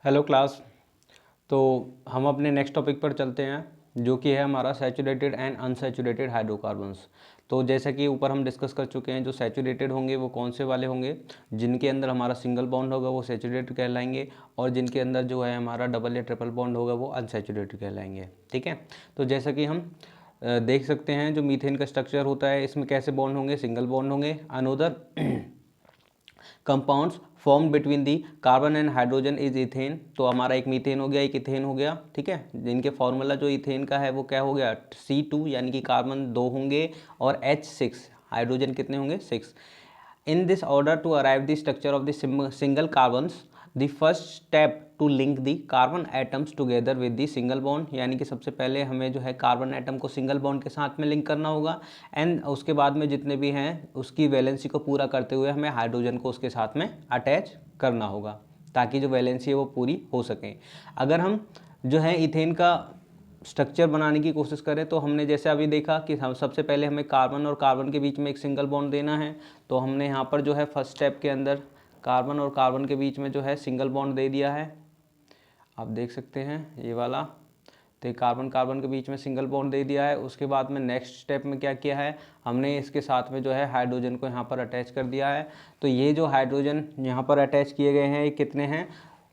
Hello class. तो हम अपने नेक्स्ट टॉपिक पर चलते हैं जो कि है हमारा सैचुरेटेड एंड अनसैचुरेटेड हाइड्रोकार्बन्स। तो जैसा कि ऊपर हम डिस्कस कर चुके हैं, जो सैचुरेटेड होंगे वो कौन से वाले होंगे, जिनके अंदर हमारा सिंगल बॉन्ड होगा वो सैचुरेटेड कहलाएंगे, और जिनके अंदर जो है हमारा डबल या ट्रिपल बॉन्ड होगा वो अनसैचुरेटेड कहलाएंगे। ठीक है, तो जैसा कि हम देख सकते हैं जो मीथेन का स्ट्रक्चर होता है इसमें कैसे बॉन्ड होंगे, सिंगल बॉन्ड होंगे। Another compounds form between the carbon and hydrogen is ethane. तो हमारा एक मीथेन हो गया, एक इथेन हो गया। ठीक है, जिनके फॉर्मूला जो इथेन का है वो क्या हो गया, C2, यानी कि कार्बन 2 होंगे और H6, हाइड्रोजन कितने होंगे, 6। In this order to arrive the structure of the single carbons, the first step to link the carbon atoms together with the single bond, यानी कि सबसे पहले हमें जो है कार्बन एटम को सिंगल बॉन्ड के साथ में लिंक करना होगा, एंड उसके बाद में जितने भी हैं उसकी वैलेंसी को पूरा करते हुए हमें हाइड्रोजन को उसके साथ में अटैच करना होगा ताकि जो वैलेंसी है वो पूरी हो सके। अगर हम जो है इथेन का स्ट्रक्चर बनाने की कोशिश करें तो हमने जैसे अभी देखा कि हम सबसे पहले हमें कार्बन और कार्बन के बीच में एक सिंगल बॉन्ड देना है। तो हमने यहाँ पर जो है फर्स्ट स्टेप के अंदर कार्बन और कार्बन के बीच में जो है सिंगल बॉन्ड दे दिया है, आप देख सकते हैं ये वाला। तो कार्बन कार्बन के बीच में सिंगल बॉन्ड दे दिया है। उसके बाद में नेक्स्ट स्टेप में क्या किया है, हमने इसके साथ में जो है हाइड्रोजन को यहाँ पर अटैच कर दिया है। तो ये जो हाइड्रोजन यहाँ पर अटैच किए गए हैं ये कितने हैं,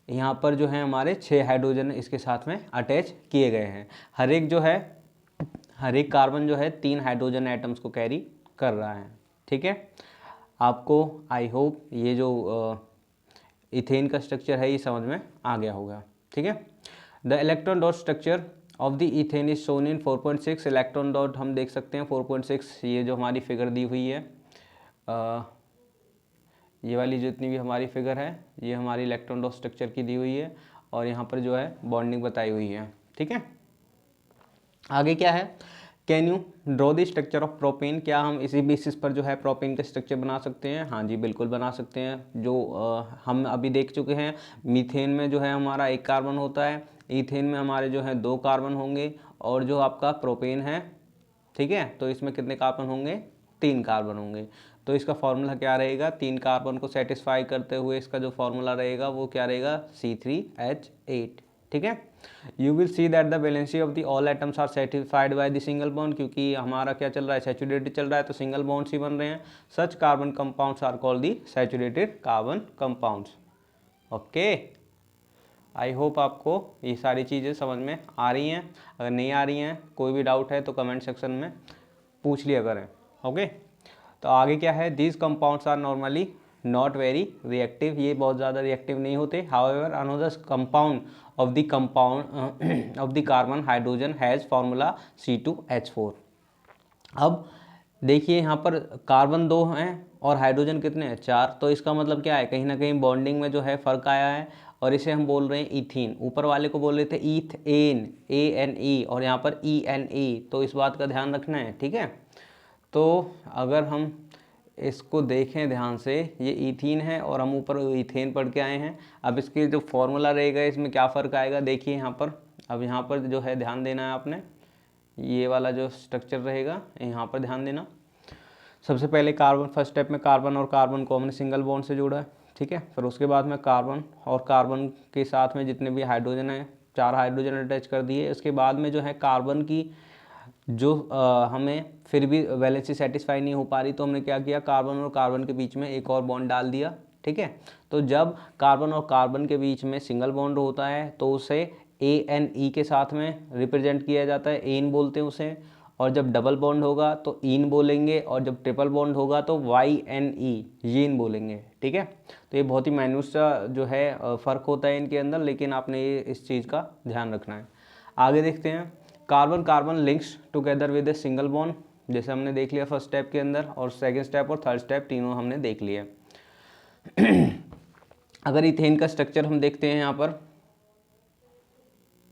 यहाँ पर जो है हमारे 6 हाइड्रोजन इसके साथ में अटैच किए गए हैं। हर एक कार्बन जो है 3 हाइड्रोजन एटम्स को कैरी कर रहा है। ठीक है, आपको आई होप ये जो इथेन का स्ट्रक्चर है ये समझ में आ गया होगा। ठीक है, the electron dot structure of the ethane is shown in 4.6। Electron dot हम देख सकते हैं 4.6, ये जो हमारी फिगर दी हुई है, ये वाली जितनी भी हमारी फिगर है ये हमारी इलेक्ट्रॉन डॉट स्ट्रक्चर की दी हुई है, और यहाँ पर जो है बॉन्डिंग बताई हुई है। ठीक है, आगे क्या है, can you draw the structure of propane. क्या हम इसी बेसिस पर जो है प्रोपेन का स्ट्रक्चर बना सकते हैं? हाँ जी, बिल्कुल बना सकते हैं। जो हम अभी देख चुके हैं, मीथेन में जो है हमारा एक कार्बन होता है, ईथेन में हमारे जो है 2 कार्बन होंगे, और जो आपका प्रोपेन है, ठीक है, तो इसमें कितने कार्बन होंगे, 3 कार्बन होंगे। तो इसका फॉर्मूला क्या रहेगा, 3 कार्बन को सेटिस्फाई करते हुए इसका जो फॉर्मूला रहेगा वो क्या रहेगा, C3H8। ठीक है, you will see that the valency of the all atoms are satisfied by the single bond, क्योंकि हमारा क्या चल रहा है, सैचुरेटेड चल रहा है, तो सिंगल बॉन्ड्स ही बन रहे हैं। Such carbon compounds are called the saturated carbon compounds. Okay, I hope आपको ये सारी चीज़ें समझ में आ रही हैं। अगर नहीं आ रही हैं, कोई भी डाउट है तो कमेंट सेक्शन में पूछ लिया करें। ओके, तो आगे क्या है, these compounds are normally not very reactive, ये बहुत ज़्यादा रिएक्टिव नहीं होते। However another compound of the carbon hydrogen has formula C2H4। अब देखिए यहाँ पर कार्बन 2 हैं और हाइड्रोजन कितने हैं, 4। तो इसका मतलब क्या है, कहीं ना कहीं बॉन्डिंग में जो है फ़र्क आया है, और इसे हम बोल रहे हैं इथीन। ऊपर वाले को बोल रहे थे ईथेन, ANE, और यहाँ पर ENE। तो इस बात का ध्यान रखना है। ठीक है, तो अगर हम इसको देखें ध्यान से, ये इथीन है और हम ऊपर इथेन पढ़ के आए हैं। अब इसके जो फॉर्मूला रहेगा इसमें क्या फ़र्क आएगा, देखिए यहाँ पर। अब यहाँ पर जो है ध्यान देना है आपने, ये वाला जो स्ट्रक्चर रहेगा यहाँ पर ध्यान देना। सबसे पहले कार्बन, फर्स्ट स्टेप में कार्बन और कार्बन को हमने सिंगल बॉन्ड से जोड़ा है। ठीक है, फिर उसके बाद में कार्बन और कार्बन के साथ में जितने भी हाइड्रोजन हैं, 4 हाइड्रोजन अटैच कर दिए। उसके बाद में जो है कार्बन की जो हमें फिर भी वैलेंसी सेटिस्फाई नहीं हो पा रही, तो हमने क्या किया, कार्बन और कार्बन के बीच में एक और बॉन्ड डाल दिया। ठीक है, तो जब कार्बन और कार्बन के बीच में सिंगल बॉन्ड होता है तो उसे ANE के साथ में रिप्रेजेंट किया जाता है, एन बोलते हैं उसे। और जब डबल बॉन्ड होगा तो इन बोलेंगे, और जब ट्रिपल बॉन्ड होगा तो YNE, यीन बोलेंगे। ठीक है, तो ये बहुत ही माइन्यूट सा जो है फ़र्क होता है इनके अंदर, लेकिन आपने ये इस चीज़ का ध्यान रखना है। आगे देखते हैं, carbon carbon links together with a single bond, जैसे हमने देख लिया फर्स्ट स्टेप के अंदर, और सेकंड स्टेप और थर्ड स्टेप तीनों हमने देख लिया। अगर इथेन का स्ट्रक्चर हम देखते हैं यहाँ पर,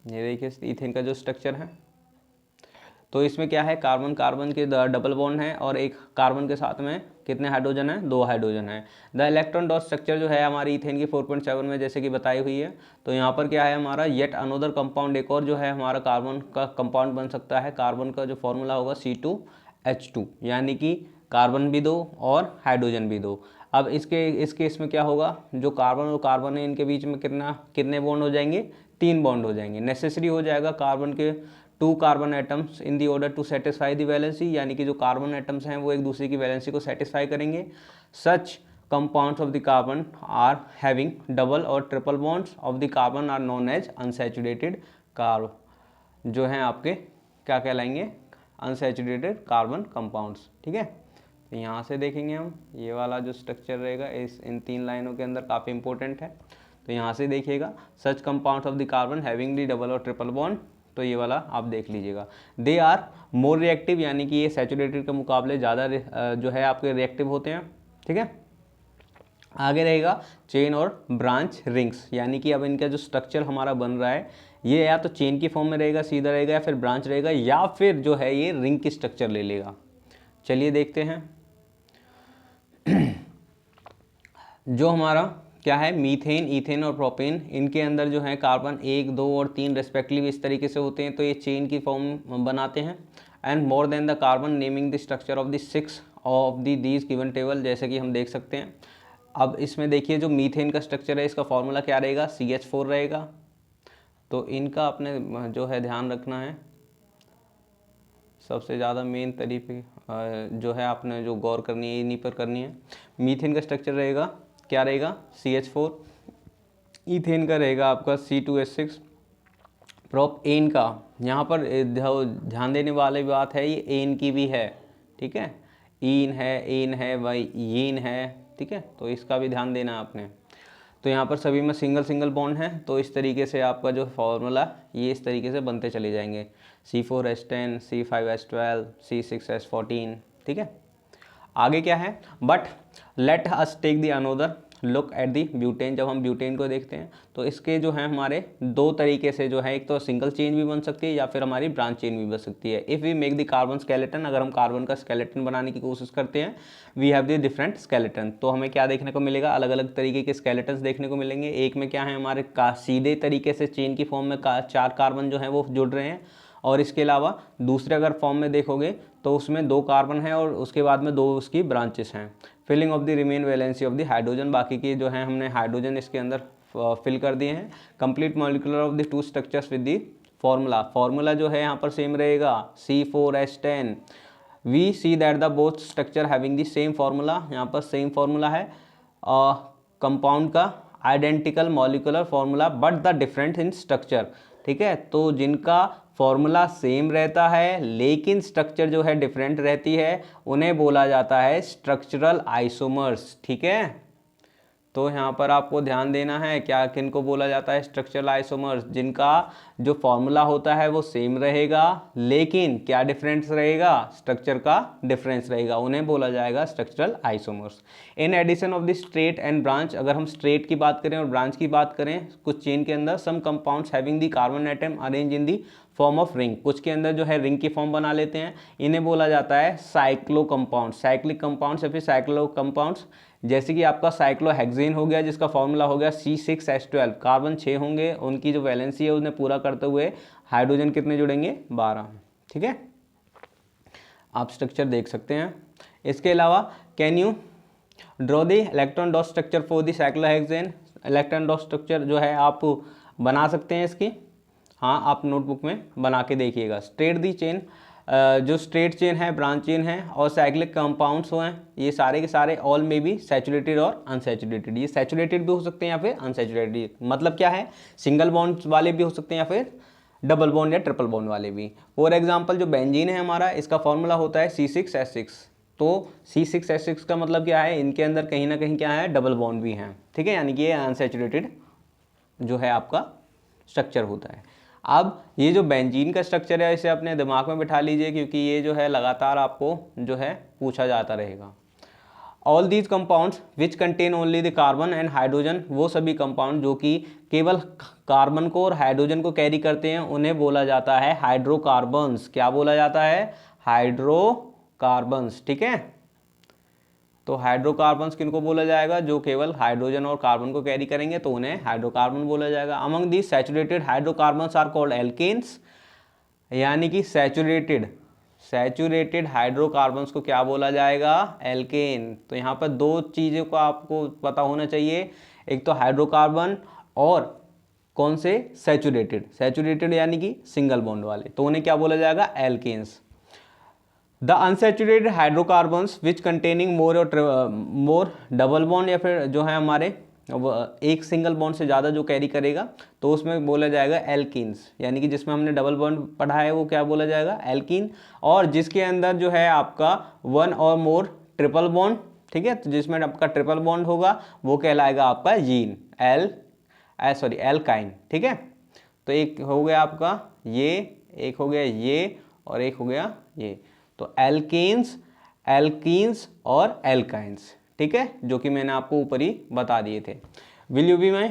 ये देखिए इथेन का जो स्ट्रक्चर है, तो इसमें क्या है, कार्बन कार्बन के डबल बॉन्ड है, और एक कार्बन के साथ में कितने हाइड्रोजन है, 2 हाइड्रोजन है। द इलेक्ट्रॉन डॉट स्ट्रक्चर जो है हमारी इथेन की 4.7 में जैसे कि बताई हुई है। तो यहाँ पर क्या है हमारा, येट अनोदर कंपाउंड, एक और जो है हमारा कार्बन का कंपाउंड बन सकता है। कार्बन का जो फॉर्मूला होगा C2H2, यानी कि कार्बन भी 2 और हाइड्रोजन भी 2। अब इस केस में क्या होगा, जो कार्बन और कार्बन है इनके बीच में कितने बॉन्ड हो जाएंगे, 3 बॉन्ड हो जाएंगे। नेसेसरी हो जाएगा कार्बन के 2 carbon atoms in the order to satisfy the valency, यानी कि जो कार्बन एटम्स हैं वो एक दूसरे की वैलेंसी को सेटिस्फाई करेंगे। Such compounds of the carbon are having double और triple bonds of the carbon are known as unsaturated carb, जो हैं आपके क्या कहलाएंगे, अनसैचुरेटेड कार्बन कंपाउंड्स। ठीक है, तो यहाँ से देखेंगे हम ये वाला जो स्ट्रक्चर रहेगा इन 3 लाइनों के अंदर काफ़ी इंपॉर्टेंट है। तो यहाँ से देखिएगा, such compounds of the carbon having the double और ट्रिपल बॉन्ड, तो ये वाला आप देख लीजिएगा। दे आर मोर रिएक्टिव, यानी कि ये सैचुरेटेड के मुकाबले ज़्यादा जो है आपके रिएक्टिव होते हैं। ठीक है, आगे रहेगा चेन और ब्रांच रिंग्स, यानी कि अब इनका जो स्ट्रक्चर हमारा बन रहा है ये या तो चेन की फॉर्म में रहेगा, सीधा रहेगा, या फिर ब्रांच रहेगा, या फिर जो है ये रिंग की स्ट्रक्चर ले लेगा। चलिए देखते हैं। जो हमारा क्या है, मीथेन, इथेन और प्रोपेन, इनके अंदर जो है कार्बन 1, 2 और 3 रेस्पेक्टिवली इस तरीके से होते हैं, तो ये चेन की फॉर्म बनाते हैं। And more than the carbon naming the structure of the 6 of these given table, जैसे कि हम देख सकते हैं। अब इसमें देखिए जो मीथेन का स्ट्रक्चर है इसका फॉर्मूला क्या रहेगा, CH4 रहेगा। तो इनका अपने जो है ध्यान रखना है, सबसे ज़्यादा मेन तरीके जो है आपने जो गौर करनी है इन्हीं पर करनी है। मीथेन का स्ट्रक्चर रहेगा क्या रहेगा, CH4। इथेन का रहेगा आपका C2H6। प्रोपेन का यहाँ पर ध्यान देने वाली बात है, ये एन की भी है। ठीक है, ईन है, एन है, वही यीन है। ठीक है, तो इसका भी ध्यान देना आपने। तो यहाँ पर सभी में सिंगल बॉन्ड है, तो इस तरीके से आपका जो फॉर्मूला ये इस तरीके से बनते चले जाएंगे, C4H10, C5H12, C6H14। ठीक है, आगे क्या है, but let us take the another look at the butane. जब हम ब्यूटेन को देखते हैं तो इसके जो है हमारे 2 तरीके से जो है, एक तो सिंगल चेन भी बन सकती है या फिर हमारी ब्रांच चेन भी बन सकती है। If we make the carbon skeleton, अगर हम कार्बन का स्केलेटन बनाने की कोशिश करते हैं, we have the different skeleton, तो हमें क्या देखने को मिलेगा, अलग अलग तरीके के स्केलेटन्स देखने को मिलेंगे। एक में क्या है, हमारे सीधे तरीके से चेन की फॉर्म में 4 कार्बन जो है वो जुड़ रहे हैं, और इसके अलावा दूसरे अगर फॉर्म में देखोगे तो उसमें 2 कार्बन है और उसके बाद में 2 उसकी ब्रांचेस हैं। Filling of the remain valency of the hydrogen, बाकी की जो है हमने हाइड्रोजन इसके अंदर फिल कर दिए हैं। Complete molecular of the 2 structures with the formula जो है यहाँ पर सेम रहेगा, C4H10। We see that the both structure having the same formula, यहाँ पर सेम फार्मूला है कंपाउंड का, identical molecular formula but the different in structure. ठीक है, तो जिनका फॉर्मूला सेम रहता है लेकिन स्ट्रक्चर जो है डिफरेंट रहती है, उन्हें बोला जाता है स्ट्रक्चरल आइसोमर्स। ठीक है, तो यहाँ पर आपको ध्यान देना है, क्या किनको बोला जाता है, स्ट्रक्चरल आइसोमर्स, जिनका जो फॉर्मूला होता है वो सेम रहेगा लेकिन क्या डिफरेंस रहेगा, स्ट्रक्चर का डिफरेंस रहेगा, उन्हें बोला जाएगा structural isomers. In addition of the straight and branch, अगर हम स्ट्रेट की बात करें और ब्रांच की बात करें, कुछ चेन के अंदर some compounds having the carbon atom arrange in the form of ring, कुछ के अंदर जो है रिंग की फॉर्म बना लेते हैं, इन्हें बोला जाता है साइक्लो कंपाउंड, साइक्लिक कंपाउंड्स या फिर साइक्लो कंपाउंड्स। जैसे कि आपका साइक्लोहेक्सेन हो गया जिसका फॉर्मूला हो गया C6H12, कार्बन 6 होंगे, उनकी जो वैलेंसी है उन्हें पूरा करते हुए हाइड्रोजन कितने जुड़ेंगे, 12। ठीक है, आप स्ट्रक्चर देख सकते हैं। इसके अलावा can you draw the electron dot structure for the cyclohexane, electron dot structure जो है आप बना सकते हैं इसकी, हाँ आप नोटबुक में बना के देखिएगा। स्ट्रेट दी चेन, जो स्ट्रेट चेन है, ब्रांच चेन है और साइक्लिक कंपाउंड्स हैं, ये सारे के सारे ऑल में भी सैचुरेटेड और अनसैचुरेटेड, ये सैचुरेटेड भी हो सकते हैं या फिर अनसैचुरेटेड, मतलब क्या है, सिंगल बॉन्ड वाले भी हो सकते हैं या फिर डबल बॉन्ड या ट्रिपल बॉन्ड वाले भी। फॉर एग्जांपल जो बेंजीन है हमारा, इसका फॉर्मूला होता है C6H6, तो C6H6 का मतलब क्या है, इनके अंदर कहीं ना कहीं क्या है, डबल बॉन्ड भी हैं। ठीक है, यानी कि ये अनसैचुरेटेड जो है आपका स्ट्रक्चर होता है। अब ये जो बेंजीन का स्ट्रक्चर है इसे अपने दिमाग में बिठा लीजिए, क्योंकि ये जो है लगातार आपको जो है पूछा जाता रहेगा। All these compounds which contain only the carbon and hydrogen, वो सभी कंपाउंड जो कि केवल कार्बन को और हाइड्रोजन को कैरी करते हैं उन्हें बोला जाता है हाइड्रोकार्बन्स। क्या बोला जाता है, हाइड्रोकार्बन्स। ठीक है, तो हाइड्रोकार्बन्स किनको बोला जाएगा, जो केवल हाइड्रोजन और कार्बन को कैरी करेंगे तो उन्हें हाइड्रोकार्बन बोला जाएगा। Among the saturated hydrocarbons are called alkanes, यानी कि सैचुरेटेड सैचुरेटेड हाइड्रोकार्बन्स को क्या बोला जाएगा? एल्केन। तो यहाँ पर दो चीज़ों को आपको पता होना चाहिए, एक तो हाइड्रोकार्बन और कौन से? सैचुरेटेड। सैचुरेटेड यानी कि सिंगल बॉन्ड वाले, तो उन्हें क्या बोला जाएगा? Alkanes. The unsaturated hydrocarbons which containing more double bond, या फिर जो है हमारे एक सिंगल बॉन्ड से ज़्यादा जो कैरी करेगा, तो उसमें बोला जाएगा एल्कीन्स, यानी कि जिसमें हमने डबल बॉन्ड पढ़ा है वो क्या बोला जाएगा? एल्कीन। और जिसके अंदर जो है आपका वन और मोर ट्रिपल बॉन्ड, ठीक है, तो जिसमें आपका ट्रिपल बॉन्ड होगा वो कहलाएगा आपका जीन, एल्काइन, ठीक है। तो एक हो गया आपका ये, एक हो गया ये, और एक हो गया ये। तो एल्केन्स, एल्कीन्स और एल्काइंस, ठीक है, जो कि मैंने आपको ऊपर ही बता दिए थे। Will you be my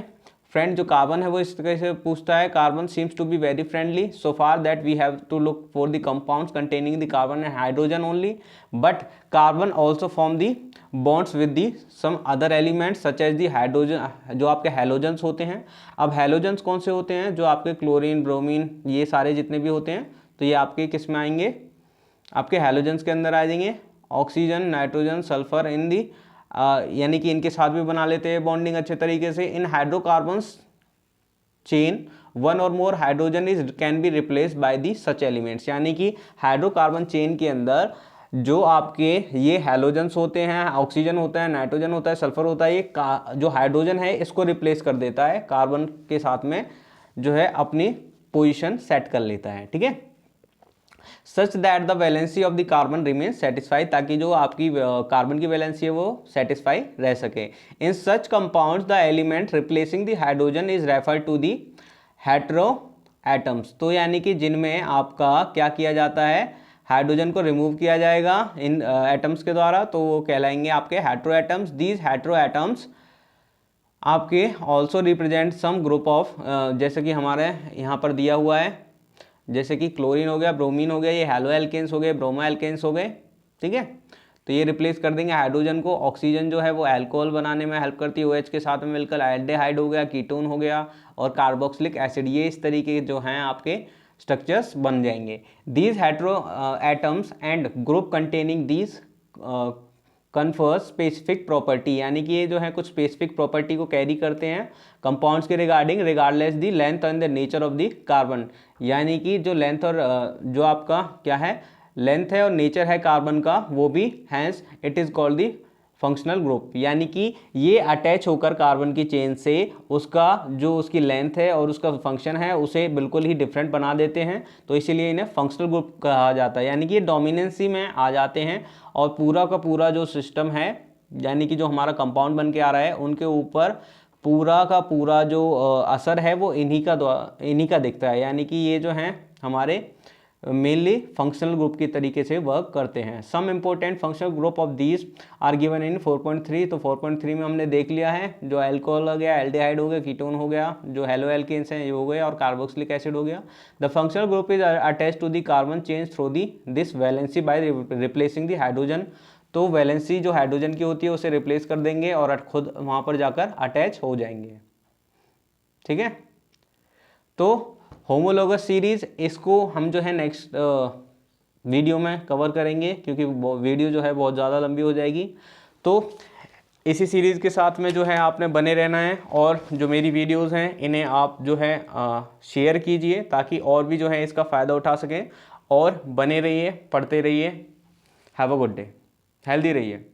friend? जो कार्बन है वो इस तरह से पूछता है, carbon seems to be very friendly so far that we have to look for the compounds containing the carbon and hydrogen only, but carbon also form the bonds with the some other elements such as the hydrogen, जो आपके halogens होते हैं। अब halogens कौन से होते हैं? जो आपके क्लोरीन, ब्रोमीन, ये सारे जितने भी होते हैं, तो ये आपके किस में आएंगे? आपके हैलोजन्स के अंदर आ जाएंगे। ऑक्सीजन, नाइट्रोजन, सल्फर इन दी, यानी कि इनके साथ भी बना लेते हैं बॉन्डिंग अच्छे तरीके से। इन हाइड्रोकार्बन्स चेन वन और more hydrogen is can be replaced by the such elements, यानी कि हाइड्रोकार्बन चेन के अंदर जो आपके ये हैलोजन्स होते हैं, ऑक्सीजन होता है, नाइट्रोजन होता है, सल्फर होता है, ये जो हाइड्रोजन है इसको रिप्लेस कर देता है, कार्बन के साथ में जो है अपनी पोजीशन सेट कर लेता है, ठीक है। Such that the valency of the carbon remain satisfied, ताकि जो आपकी कार्बन की वैलेंसी है वो सेटिस्फाई रह सके। In such compounds the element replacing the hydrogen is refer to the hetero atoms, तो यानी कि जिनमें आपका क्या किया जाता है? हाइड्रोजन को रिमूव किया जाएगा इन एटम्स के द्वारा, तो वो कहलाएंगे आपके hetero atoms. These hetero atoms आपके also represent some group of, जैसे कि हमारे यहाँ पर दिया हुआ है, जैसे कि क्लोरीन हो गया, ब्रोमीन हो गया, ये हैलो एल्केन्स हो गए, ब्रोमो एल्केन्स हो गए, ठीक है। तो ये रिप्लेस कर देंगे हाइड्रोजन को। ऑक्सीजन जो है वो अल्कोहल बनाने में हेल्प करती है OH के साथ में मिलकर, एल्डेहाइड हो गया, कीटोन हो गया, और कार्बोक्सिलिक एसिड, ये इस तरीके के जो हैं आपके स्ट्रक्चर्स बन जाएंगे। These hetero atoms and group containing these confers specific property, यानी कि ये जो है कुछ स्पेसिफिक प्रॉपर्टी को कैरी करते हैं कंपाउंड्स के regarding, regardless the length and the nature of the carbon, यानी कि जो लेंथ और जो आपका क्या है लेंथ है और नेचर है कार्बन का, वो भी hence it is called the functional group, यानी कि ये अटैच होकर कार्बन की चेन से उसका जो उसकी लेंथ है और उसका फंक्शन है उसे बिल्कुल ही डिफरेंट बना देते हैं, तो इसीलिए इन्हें फंक्शनल ग्रुप कहा जाता है। यानी कि ये डोमिनेंसी में आ जाते हैं और पूरा का पूरा जो सिस्टम है, यानी कि जो हमारा कंपाउंड बन के आ रहा है, उनके ऊपर पूरा का पूरा जो असर है वो इन्हीं का दिखता है, यानी कि ये जो हैं हमारे मेनली फंक्शनल ग्रुप की तरीके से वर्क करते हैं। Some important functional group of these are given in 4.3, तो 4.3 में हमने देख लिया है, जो अल्कोहल हो गया, एल्डिहाइड हो गया, कीटोन हो गया, जो हेलो एल्केन्स हैं ये हो गया, और कार्बोक्सिलिक एसिड हो गया। The functional group is attach to the carbon chain through the this valency by replacing the hydrogen, तो वैलेंसी जो हाइड्रोजन की होती है उसे रिप्लेस कर देंगे और खुद वहाँ पर जाकर अटैच हो जाएंगे, ठीक है। तो होमोलोगस सीरीज, इसको हम जो है नेक्स्ट वीडियो में कवर करेंगे, क्योंकि वीडियो जो है बहुत ज़्यादा लंबी हो जाएगी। तो इसी सीरीज़ के साथ में जो है आपने बने रहना है, और जो मेरी वीडियोस हैं इन्हें आप जो है शेयर कीजिए, ताकि और भी जो है इसका फ़ायदा उठा सकें, और बने रहिए, पढ़ते रहिए। Have a good day, healthy रहिए।